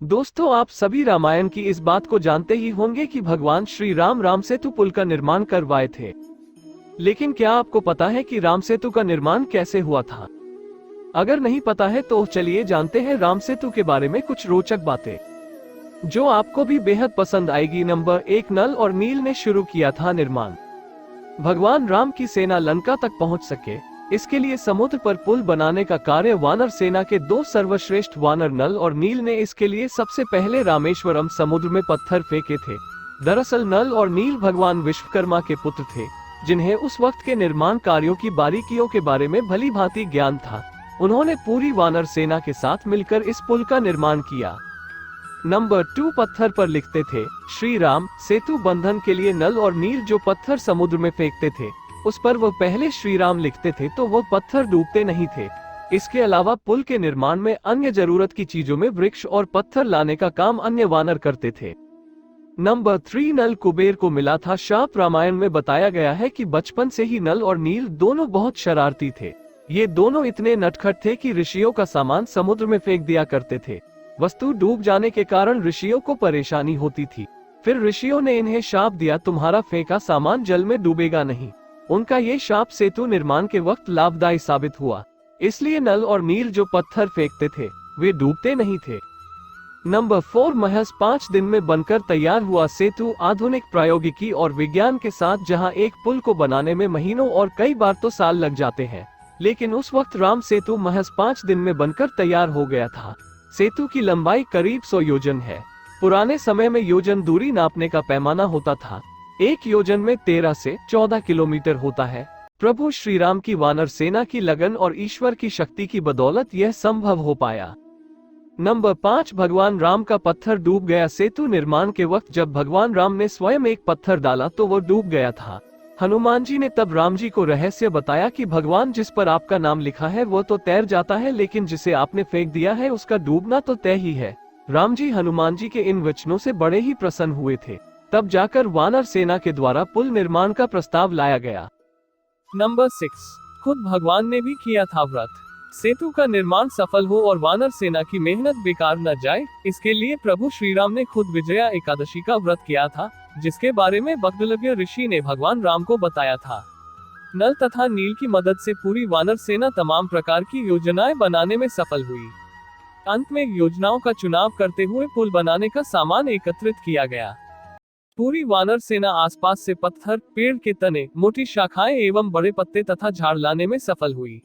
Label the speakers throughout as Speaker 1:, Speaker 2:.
Speaker 1: दोस्तों, आप सभी रामायण की इस बात को जानते ही होंगे कि भगवान श्री राम राम सेतु पुल का निर्माण करवाए थे। लेकिन क्या आपको पता है कि राम सेतु का निर्माण कैसे हुआ था? अगर नहीं पता है तो चलिए जानते हैं राम सेतु के बारे में कुछ रोचक बातें जो आपको भी बेहद पसंद आएगी। नंबर 1, नल और नील ने शुरू किया था निर्माण। भगवान राम की सेना लंका तक पहुंच सके, इसके लिए समुद्र पर पुल बनाने का कार्य वानर सेना के दो सर्वश्रेष्ठ वानर नल और नील ने इसके लिए सबसे पहले रामेश्वरम समुद्र में पत्थर फेंके थे। दरअसल नल और नील भगवान विश्वकर्मा के पुत्र थे, जिन्हें उस वक्त के निर्माण कार्यों की बारीकियों के बारे में भली भांति ज्ञान था। उन्होंने पूरी वानर सेना के साथ मिलकर इस पुल का निर्माण किया। नंबर 2, पत्थर पर लिखते थे। श्री राम सेतु बंधन के लिए नल और नील जो पत्थर समुद्र में फेंकते थे, उस पर वह पहले श्री राम लिखते थे तो वह पत्थर डूबते नहीं थे। इसके अलावा पुल के निर्माण में अन्य जरूरत की चीजों में वृक्ष और पत्थर लाने का काम अन्य वानर करते थे। नंबर 3, नल कुबेर को मिला था शाप। रामायण में बताया गया है कि बचपन से ही नल और नील दोनों बहुत शरारती थे। ये दोनों इतने नटखट थे कि ऋषियों का सामान समुद्र में फेंक दिया करते थे। वस्तु डूब जाने के कारण ऋषियों को परेशानी होती थी। फिर ऋषियों ने इन्हें शाप दिया, तुम्हारा फेंका सामान जल में डूबेगा नहीं। उनका ये शाप सेतु निर्माण के वक्त लाभदायी साबित हुआ, इसलिए नल और नील जो पत्थर फेंकते थे वे डूबते नहीं थे। नंबर 4, महज 5 दिन में बनकर तैयार हुआ सेतु। आधुनिक प्रौद्योगिकी और विज्ञान के साथ जहां एक पुल को बनाने में महीनों और कई बार तो साल लग जाते हैं, लेकिन उस वक्त राम सेतु महज 5 दिन में बनकर तैयार हो गया था। सेतु की लंबाई करीब 100 योजन है। पुराने समय में योजन दूरी नापने का पैमाना होता था। एक योजन में 13 से 14 किलोमीटर होता है। प्रभु श्री राम की वानर सेना की लगन और ईश्वर की शक्ति की बदौलत यह संभव हो पाया। नंबर 5, भगवान राम का पत्थर डूब गया। सेतु निर्माण के वक्त जब भगवान राम ने स्वयं एक पत्थर डाला तो वो डूब गया था। हनुमान जी ने तब राम जी को रहस्य बताया कि भगवान, जिस पर आपका नाम लिखा है वो तो तैर जाता है, लेकिन जिसे आपने फेंक दिया है उसका डूबना तो तय ही है। राम जी हनुमान जी के इन वचनों से बड़े ही प्रसन्न हुए थे। तब जाकर वानर सेना के द्वारा पुल निर्माण का प्रस्ताव लाया गया। नंबर 6, खुद भगवान ने भी किया था व्रत। सेतु का निर्माण सफल हो और वानर सेना की मेहनत बेकार न जाए, इसके लिए प्रभु श्री राम ने खुद विजया एकादशी का व्रत किया था, जिसके बारे में बगदलव्य ऋषि ने भगवान राम को बताया था। नल तथा नील की मदद से पूरी वानर सेना तमाम प्रकार की योजनाएं बनाने में सफल हुई। अंत में योजनाओं का चुनाव करते हुए पुल बनाने का सामान एकत्रित किया गया। पूरी वानर सेना आसपास से पत्थर, पेड़ के तने, मोटी शाखाएं एवं बड़े पत्ते तथा झाड़ लाने में सफल हुई।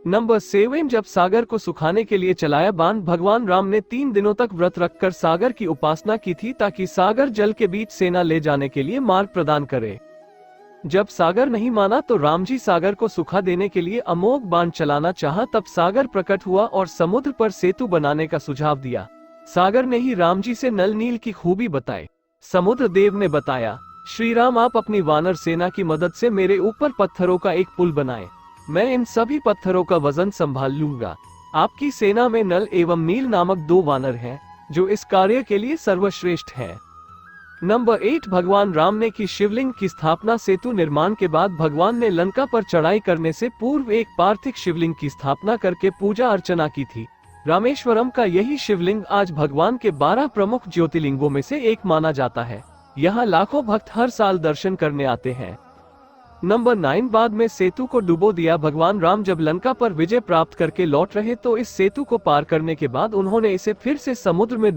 Speaker 1: नंबर 7, जब सागर को सुखाने के लिए चलाया बांध, भगवान राम ने 3 दिनों तक व्रत रखकर सागर की उपासना की थी, ताकि सागर जल के बीच सेना ले जाने के लिए मार्ग प्रदान करे। जब सागर नहीं माना तो राम जी सागर को सुखा देने के लिए अमोघ बांध चलाना चाहा। तब सागर प्रकट हुआ और समुद्र पर सेतु बनाने का सुझाव दिया। सागर ने ही राम जी से नल नील की खूबी बताई। समुद्र देव ने बताया, श्री राम, आप अपनी वानर सेना की मदद से मेरे ऊपर पत्थरों का एक पुल बनाए। मैं इन सभी पत्थरों का वजन संभाल लूंगा। आपकी सेना में नल एवं नील नामक 2 वानर हैं, जो इस कार्य के लिए सर्वश्रेष्ठ हैं। नंबर 8, भगवान राम ने की शिवलिंग की स्थापना। सेतु निर्माण के बाद भगवान ने लंका पर चढ़ाई करने से पूर्व एक पार्थिव शिवलिंग की स्थापना करके पूजा अर्चना की थी। रामेश्वरम का यही शिवलिंग आज भगवान के 12 प्रमुख ज्योतिर्लिंगों में से एक माना जाता है। यहाँ लाखों भक्त हर साल दर्शन करने आते हैं। नंबर 9, बाद में सेतु को डुबो दिया। भगवान राम जब लंका पर विजय प्राप्त करके लौट रहे तो इस सेतु को पार करने के बाद उन्होंने इसे फिर से समुद्र में